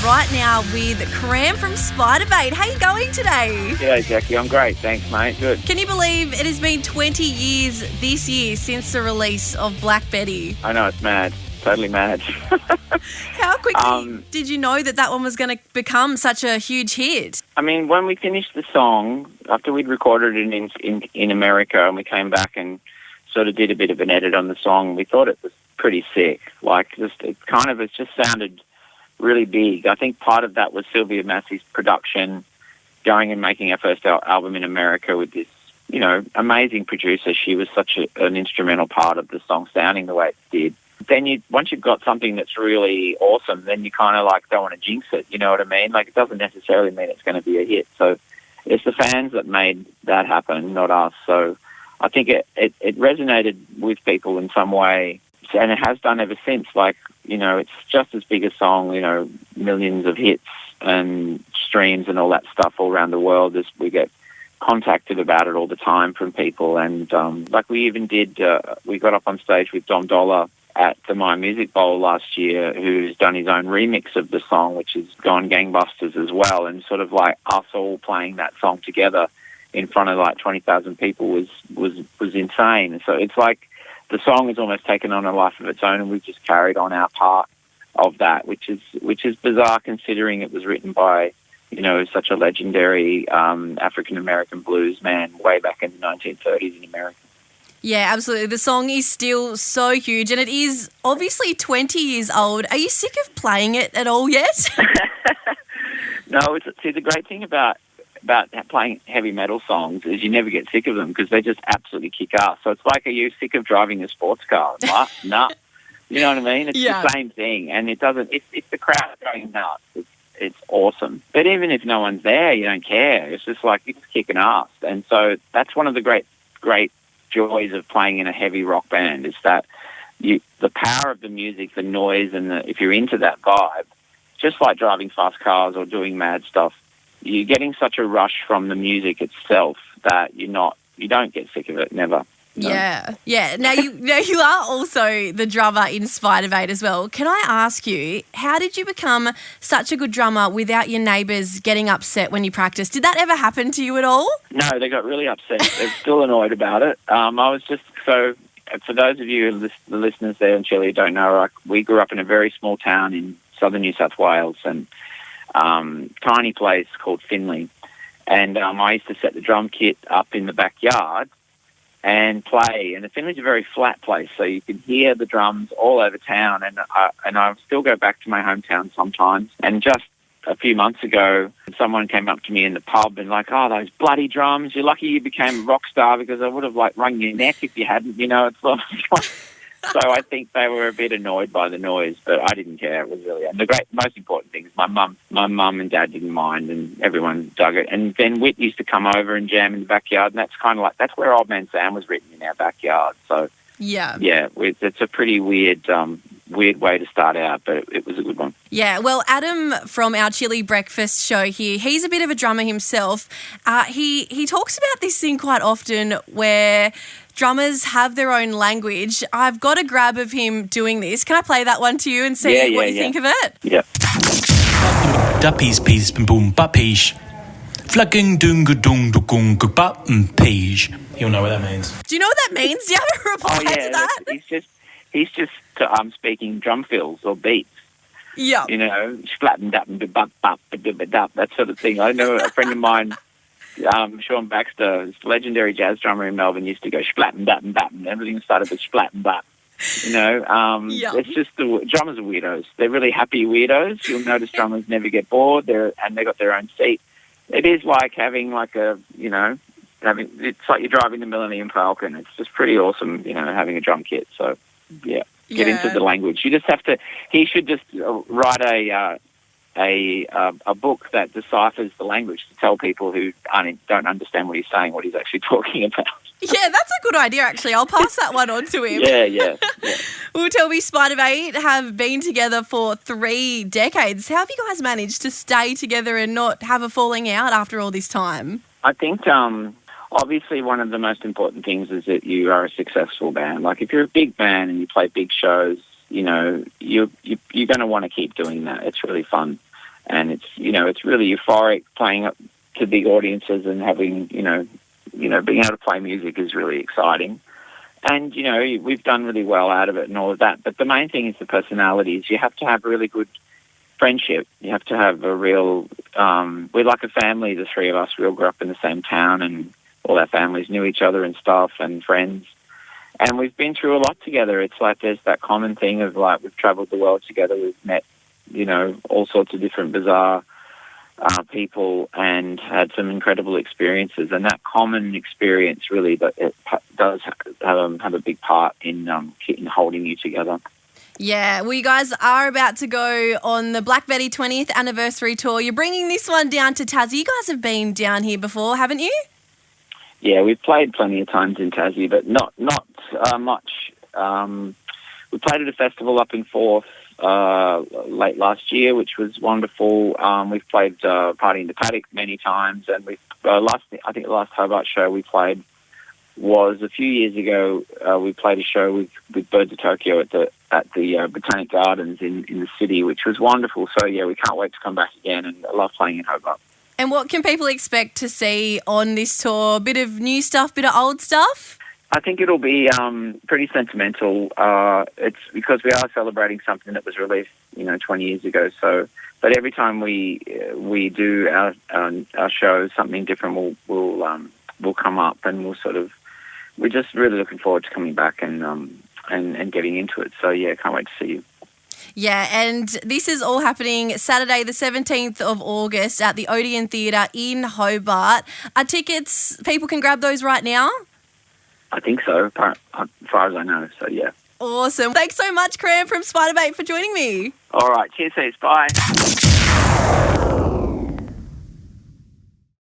right now with Kram from Spiderbait. How are you going today? Yeah, Jackie, I'm great. Thanks, mate. Good. Can you believe it has been 20 years this year since the release of Black Betty? I know, it's mad. Totally mad. How quickly did you know that one was going to become such a huge hit? I mean, when we finished the song, after we'd recorded it in America and we came back and sort of did a bit of an edit on the song, we thought it was pretty sick. Like, it just sounded really big. I think part of that was Sylvia Massey's production, going and making our first album in America with this, amazing producer. She was such an instrumental part of the song sounding the way it did. Then once you've got something that's really awesome, then you kind of don't want to jinx it, you know what I mean? Like, it doesn't necessarily mean it's going to be a hit. So it's the fans that made that happen, not us. So I think it resonated with people in some way, and it has done ever since. It's just as big a song, millions of hits and streams and all that stuff all around the world. As we get contacted about it all the time from people. And we even did, we got up on stage with Dom Dollar at the My Music Bowl last year, who's done his own remix of the song, which has gone gangbusters as well. And sort of like us all playing that song together in front of 20,000 people was insane. So it's like the song has almost taken on a life of its own, and we've just carried on our part of that, which is bizarre considering it was written by, such a legendary African-American blues man way back in the 1930s in America. Yeah, absolutely. The song is still so huge, and it is obviously 20 years old. Are you sick of playing it at all yet? No, the great thing about playing heavy metal songs is you never get sick of them because they just absolutely kick ass. So it's like, are you sick of driving a sports car? What? No. You know what I mean? It's the same thing, and it doesn't. It's the crowd going nuts. It's awesome. But even if no one's there, you don't care. It's just like it's kicking ass, and so that's one of the great joys of playing in a heavy rock band is that the power of the music, the noise, and if you're into that vibe, just like driving fast cars or doing mad stuff, you're getting such a rush from the music itself that you don't get sick of it, never. No. Yeah. Now you are also the drummer in Spiderbait as well. Can I ask you, how did you become such a good drummer without your neighbours getting upset when you practice? Did that ever happen to you at all? No, they got really upset. They're still annoyed about it. I was just so. For those of you, the listeners there in Chile, who don't know, we grew up in a very small town in southern New South Wales, and tiny place called Finley, and I used to set the drum kit up in the backyard and play. And the Finley's a very flat place, so you can hear the drums all over town. And I still go back to my hometown sometimes. And just a few months ago, someone came up to me in the pub and oh, those bloody drums! You're lucky you became a rock star because I would have wrung your neck if you hadn't. It's like. So I think they were a bit annoyed by the noise, but I didn't care. It was really, and the most important thing is my mum and dad didn't mind, and everyone dug it. And then Whit used to come over and jam in the backyard, and that's where Old Man Sam was written, in our backyard. So yeah, it's a pretty weird way to start out, but it was a good one. Yeah, well, Adam from our Chili Breakfast show here, he's a bit of a drummer himself. He talks about this thing quite often where drummers have their own language. I've got a grab of him doing this. Can I play that one to you and see what you think of it? Yeah. Dappies peas boom bappish. Flagging dunga dung dung button page. You'll know what that means. Do you know what that means? Do you have a reply to that? He's just speaking drum fills or beats. Yeah. Splatten dap and bop bop that sort of thing. I know a friend of mine, Sean Baxter, legendary jazz drummer in Melbourne, used to go splatten dap and bap, and everything started with splat and bap. It's just the drummers are weirdos. They're really happy weirdos. You'll notice drummers never get bored. They got their own seat. It is like having it's like you're driving the Millennium Falcon. It's just pretty awesome, having a drum kit. So get into the language. You just have to. He should just write a book that deciphers the language to tell people who don't understand what he's saying, what he's actually talking about. Yeah, that's a good idea, actually. I'll pass that one on to him. Yeah. Well, tell me, Spiderbait have been together for 3 decades. How have you guys managed to stay together and not have a falling out after all this time? I think obviously one of the most important things is that you are a successful band. Like, if you're a big band and you play big shows, you're going to want to keep doing that. It's really fun. and it's really euphoric playing up to big audiences and having being able to play music is really exciting. And we've done really well out of it and all of that. But the main thing is the personalities. You have to have a really good friendship. You have to have a real. We're like a family. The three of us. We all grew up in the same town, and all our families knew each other and stuff, and friends. And we've been through a lot together. It's like there's that common thing of like we've travelled the world together. We've met, all sorts of different bizarre people and had some incredible experiences. And that common experience really does have a big part in holding you together. Yeah, well, you guys are about to go on the Black Betty 20th anniversary tour. You're bringing this one down to Tassie. You guys have been down here before, haven't you? Yeah, we've played plenty of times in Tassie, but not much. We played at a festival up in Forth late last year, which was wonderful. We've played Party in the Paddock many times, and I think the last Hobart show we played was a few years ago. We played a show with Birds of Tokyo at the Botanic Gardens in the city, which was wonderful. So yeah, we can't wait to come back again, and I love playing in Hobart. And what can people expect to see on this tour? A bit of new stuff, bit of old stuff? I think it'll be pretty sentimental. It's because we are celebrating something that was released, 20 years ago. So, but every time we do our show, something different will come up, and we're just really looking forward to coming back and getting into it. So yeah, can't wait to see you. Yeah, and this is all happening Saturday the 17th of August at the Odeon Theatre in Hobart. Tickets, people can grab those right now? I think so, as far as I know, so yeah. Awesome. Thanks so much, Kram from Spiderbait, for joining me. All right, cheers, bye.